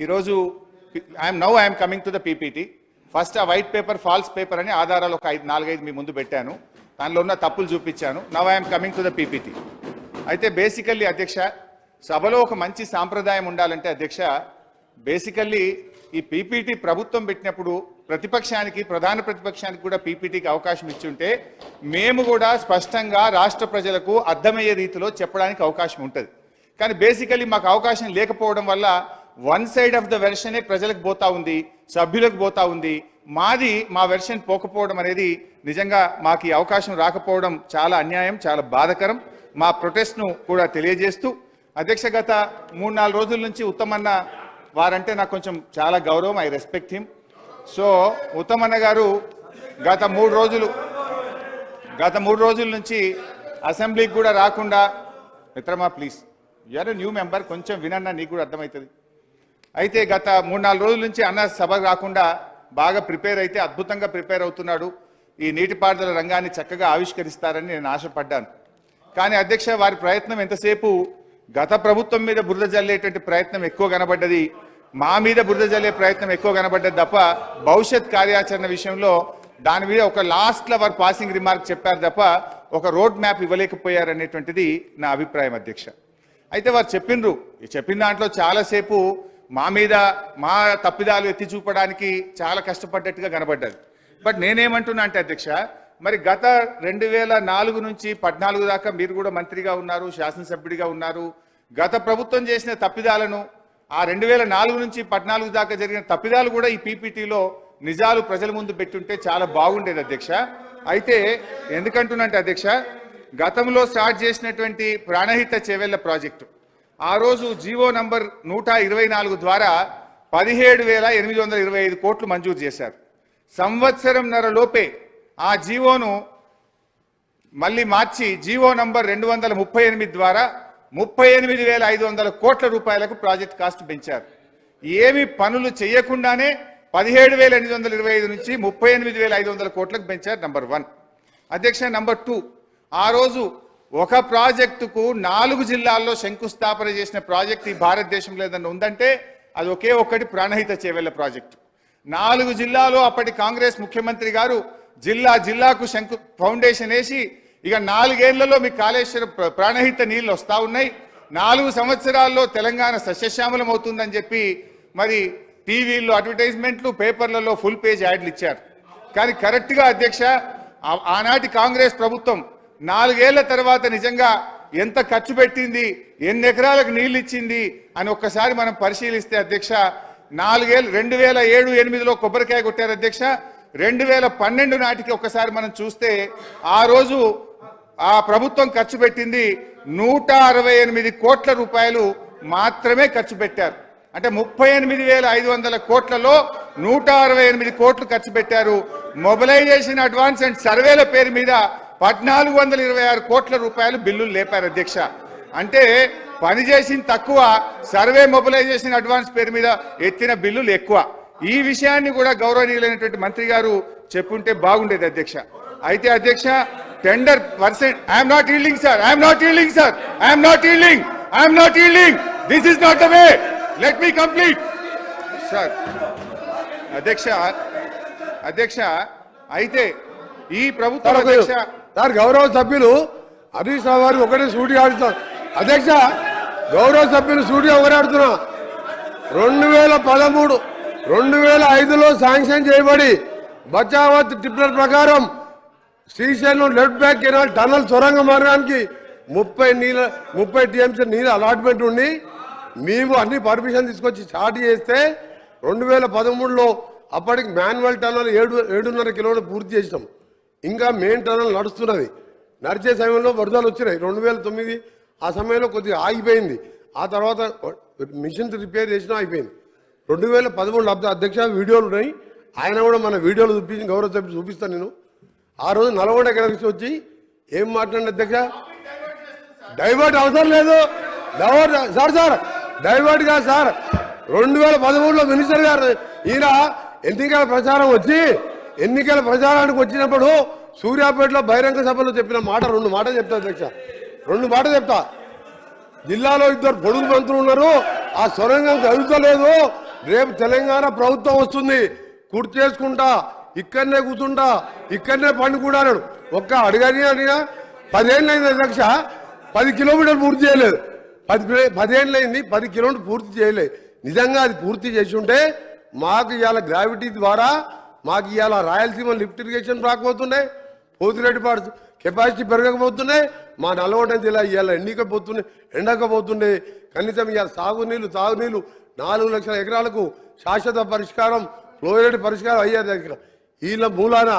ఈరోజు I'm coming to the PPT. First ఆ white paper falls paper అని ఆధారాలు ఒక 4-5 మీ ముందు పెట్టాను. దానిలో ఉన్న తప్పులు చూపించాను. Now I'm coming to the PPT. అయితే బేసికల్లీ అధ్యక్ష, సభలో ఒక మంచి సాంప్రదాయం ఉండాలంటే అధ్యక్ష, బేసికల్లీ ఈ పీపీటీ ప్రభుత్వం పెట్టినప్పుడు ప్రతిపక్షానికి, ప్రధాన ప్రతిపక్షానికి కూడా పీపీటీకి అవకాశం ఇచ్చుంటే మేము కూడా స్పష్టంగా రాష్ట్ర ప్రజలకు అర్థమయ్యే రీతిలో చెప్పడానికి అవకాశం ఉంటుంది. కానీ బేసికల్లీ మాకు అవకాశం లేకపోవడం వల్ల వన్ సైడ్ ఆఫ్ ద వెర్షనే ప్రజలకు పోతా ఉంది, సభ్యులకు పోతా ఉంది. మా వెర్షన్ పోకపోవడం అనేది నిజంగా మాకు ఈ అవకాశం రాకపోవడం చాలా అన్యాయం, చాలా బాధాకరం. మా ప్రొటెస్ట్ను కూడా తెలియజేస్తూ అధ్యక్ష, గత 3-4 రోజుల నుంచి ఉత్తమన్న వారంటే నాకు కొంచెం చాలా గౌరవం. I respect him. సో ఉత్తమన్న గారు గత 3 రోజుల నుంచి అసెంబ్లీకి కూడా రాకుండా, మిత్రమా ప్లీజ్, యూఆర్ న్యూ మెంబర్, కొంచెం వినన్నా నీకు కూడా అర్థమవుతుంది. అయితే గత 3-4 రోజుల నుంచి అన్న సభకు రాకుండా బాగా ప్రిపేర్ అయితే అద్భుతంగా ప్రిపేర్ అవుతున్నాడు. ఈ నీటిపారుదల రంగాన్ని చక్కగా ఆవిష్కరిస్తారని నేను ఆశపడ్డాను. కానీ అధ్యక్ష, వారి ప్రయత్నం ఎంతసేపు గత ప్రభుత్వం మీద బురద జల్లేటువంటి ప్రయత్నం ఎక్కువ కనబడ్డది, మా మీద బురద జల్లే ప్రయత్నం ఎక్కువ కనబడ్డది తప్ప భవిష్యత్ కార్యాచరణ విషయంలో దాని మీద ఒక లాస్ట్లో వారు పాసింగ్ రిమార్క్ చెప్పారు తప్ప ఒక రోడ్ మ్యాప్ ఇవ్వలేకపోయారనేటువంటిది నా అభిప్రాయం అధ్యక్ష. అయితే వారు చెప్పిన దాంట్లో చాలాసేపు మా మీద మా తప్పిదాలు ఎత్తి చూపడానికి చాలా కష్టపడ్డట్టుగా కనబడ్డది. బట్ నేనేమంటున్నా అంటే అధ్యక్ష, మరి గత 2004 నుంచి 14 దాకా మీరు కూడా మంత్రిగా ఉన్నారు, శాసనసభ్యుడిగా ఉన్నారు. గత ప్రభుత్వం చేసిన తప్పిదాలను, ఆ 2004 నుంచి 14 దాకా జరిగిన తప్పిదాలు కూడా ఈ పీపీటీలో నిజాలు ప్రజల ముందు పెట్టుంటే చాలా బాగుండేది అధ్యక్ష. అయితే ఎందుకంటున్నంటే అధ్యక్ష, గతంలో స్టార్ట్ చేసినటువంటి ప్రాణహిత చేవెళ్ల ప్రాజెక్టు ఆ రోజు జీవో నంబర్ 124 ద్వారా 17,825 కోట్లు మంజూరు చేశారు. సంవత్సరంన్నర లోపే ఆ జీవోను మళ్ళీ మార్చి జీవో నంబర్ 238 ద్వారా 38,500 కోట్ల రూపాయలకు ప్రాజెక్ట్ కాస్ట్ పెంచారు. ఏమి పనులు చేయకుండానే 17,825 నుంచి 38,500 కోట్లకు పెంచారు. నంబర్ 1 అధ్యక్ష. నంబర్ 2, ఆ రోజు ఒక ప్రాజెక్టుకు 4 జిల్లాల్లో శంకుస్థాపన చేసిన ప్రాజెక్టు ఈ భారతదేశంలో ఏదన్నా ఉందంటే అది ఒకే ఒక్కటి ప్రాణహిత చేవెళ్ల ప్రాజెక్టు. 4 జిల్లాలో అప్పటి కాంగ్రెస్ ముఖ్యమంత్రి గారు జిల్లాకు ఫౌండేషన్ వేసి ఇక 4 ఏళ్లలో మీ కాళేశ్వరం ప్రాణహిత నీళ్లు వస్తా ఉన్నాయి, 4 సంవత్సరాల్లో తెలంగాణ సస్యశ్యామలం అవుతుందని చెప్పి మరి టీవీల్లో అడ్వర్టైజ్మెంట్లు, పేపర్లలో ఫుల్ పేజ్ యాడ్లు ఇచ్చారు. కానీ కరెక్ట్గా అధ్యక్ష, ఆనాటి కాంగ్రెస్ ప్రభుత్వం 4 ఏళ్ల తర్వాత నిజంగా ఎంత ఖర్చు పెట్టింది, ఎన్ని ఎకరాలకు నీళ్లు ఇచ్చింది అని ఒక్కసారి మనం పరిశీలిస్తే అధ్యక్ష, 4 ఏళ్ళు 2007-8లో కొబ్బరికాయ కొట్టారు అధ్యక్ష. 2012 నాటికి ఒక్కసారి మనం చూస్తే ఆ రోజు ఆ ప్రభుత్వం ఖర్చు పెట్టింది 168 కోట్ల రూపాయలు మాత్రమే ఖర్చు పెట్టారు. అంటే 38,500 కోట్లలో 168 కోట్లు ఖర్చు పెట్టారు. మొబిలైజేషన్, అడ్వాన్స్ అండ్ సర్వేల పేరు మీద 1,426 కోట్ల రూపాయలు బిల్లులు లేపారు అధ్యక్ష. అంటే పనిచేసింది తక్కువ, సర్వే, మొబిలైజేషన్, అడ్వాన్స్ పేరు మీద ఎత్తిన బిల్లులు ఎక్కువ. ఈ విషయాన్ని కూడా గౌరవనీయులైనటువంటి మంత్రి గారు చెప్పుంటే బాగుండేది అధ్యక్ష. అయితే అధ్యక్ష, tender percent I'm not yielding sir, this is not the way, let me complete sir. అధ్యక్ష అయితే ఈ ప్రభుత్వం అధ్యక్ష సార్, గౌరవ సభ్యులు హరీష్ రావు గారు ఒకటే సూటి ఆడుతున్నారు అధ్యక్ష. గౌరవ సభ్యులు సూటి ఒకటే ఆడుతున్నా. 2013, 2005లో శాంక్షన్ చేయబడి బచావత్ ట్రిబ్యునల్ ప్రకారం Srisailam left bank canal tunnel సొరంగ మార్గానికి 30 టీఎంసీ నీళ్ళు అలాట్మెంట్ ఉండి మేము అన్ని పర్మిషన్ తీసుకొచ్చి స్టార్ట్ చేస్తే 2013లో అప్పటికి మాన్యువల్ టన్నల్ 7.5 కిలోమీటర్లు పూర్తి చేసినాం. ఇంకా మెయిన్ టన్నల్ నడుస్తున్నది. నడిచే సమయంలో వరదలు వచ్చినాయి 2009. ఆ సమయంలో కొద్దిగా ఆగిపోయింది. ఆ తర్వాత మిషన్స్ రిపేర్ చేసినా అయిపోయింది. 2013 అధ్యక్ష వీడియోలు ఉన్నాయి, ఆయన కూడా మన వీడియోలు చూపించి గౌరవ సభ్యులు చూపిస్తాను నేను. ఆ రోజు నల్గొండ కలిసి వచ్చి ఏం మాట్లాడిన అధ్యక్ష, డైవర్ట్ అవసరం లేదు సార్ డైవర్ట్ కాదు సార్. 2013లో మినిస్టర్ గారు ఈయన ఎన్నికల ప్రచారానికి వచ్చినప్పుడు సూర్యాపేటలో బహిరంగ సభలో చెప్పిన మాట 2 మాటలు చెప్తా అధ్యక్ష, 2 మాటలు చెప్తా. జిల్లాలో 2 పొడుగు మంత్రులు ఉన్నారు, ఆ సొరంగం కదులుతలేదు, రేపు తెలంగాణ ప్రభుత్వం వస్తుంది, గుర్తు చేసుకుంటా, ఇక్కడనే కూర్చుంటా, ఇక్కడనే పండుకుంటా అన్నాడు. ఒక్క అడగని అడిగినా 10 ఏళ్ళు అయింది అధ్యక్ష, 10 కిలోమీటర్లు పూర్తి చేయలేదు. 10 ఏళ్ళు అయింది, 10 కిలోమీటర్లు పూర్తి చేయలేదు. నిజంగా అది పూర్తి చేసి ఉంటే మాకు ఇవాళ గ్రావిటీ ద్వారా మాకు ఇవాళ రాయలసీమ లిఫ్ట్ ఇరిగేషన్ రాకపోతుండే, పోతిరెడ్డిపాడు కెపాసిటీ పెరగకపోతుండే, మా నల్గొండ జిల్లా ఇవాళ ఎండకపోతుండే. కనీసం ఇవాళ సాగునీళ్ళు తాగునీళ్ళు 4 లక్షల ఎకరాలకు శాశ్వత పరిష్కారం, ఫ్లోరైడ్ పరిష్కారం అయ్యేది. దగ్గర వీళ్ళ మూలాన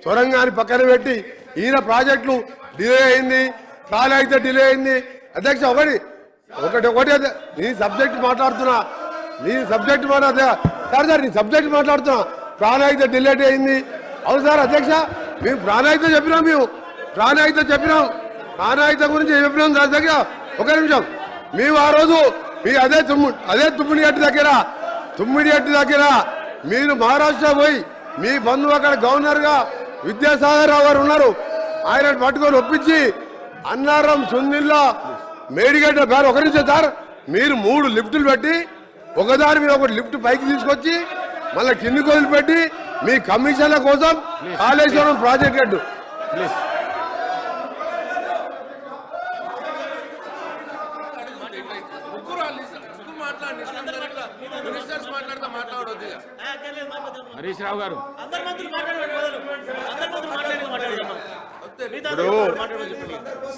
సొరంగాన్ని పక్కన పెట్టి ఈయన ప్రాజెక్టులు డిలే అయింది, చాలా అయితే డిలే అయింది. అధ్యక్ష ఒకటి నీ సబ్జెక్ట్ మాట్లాడుతున్నా, సార్ నీ సబ్జెక్ట్ మాట్లాడుతున్నా. ప్రాణాయిత డిలేట్ అయింది. అవును సార్ అధ్యక్ష, మేము ప్రాణాయిత చెప్పినాం, ప్రాణాయిత గురించి చెప్పినాం సార్. దగ్గర ఒక నిమిషం, మేము ఆ రోజు మీ అదే తుమ్మిడిగట్టు దగ్గర మీరు మహారాష్ట్ర పోయి మీ బంధువు అక్కడ గవర్నర్గా విద్యాసాగర్ రావు గారు ఉన్నారు, ఆయన పట్టుకొని ఒప్పించి అన్నారం సుందిల్లా మేడిగడ్డ పేరు ఒక నిమిషం సార్, మీరు 3 లిఫ్టులు పెట్టి ఒకదాని మీద ఒకటి లిఫ్ట్ పైకి తీసుకొచ్చి మళ్ళీ కిందికి వదిలిపెట్టి మీ కమిషన్ల కోసం కాళేశ్వరం ప్రాజెక్ట్ కట్టు. హరీష్ రావు గారు ఇప్పుడు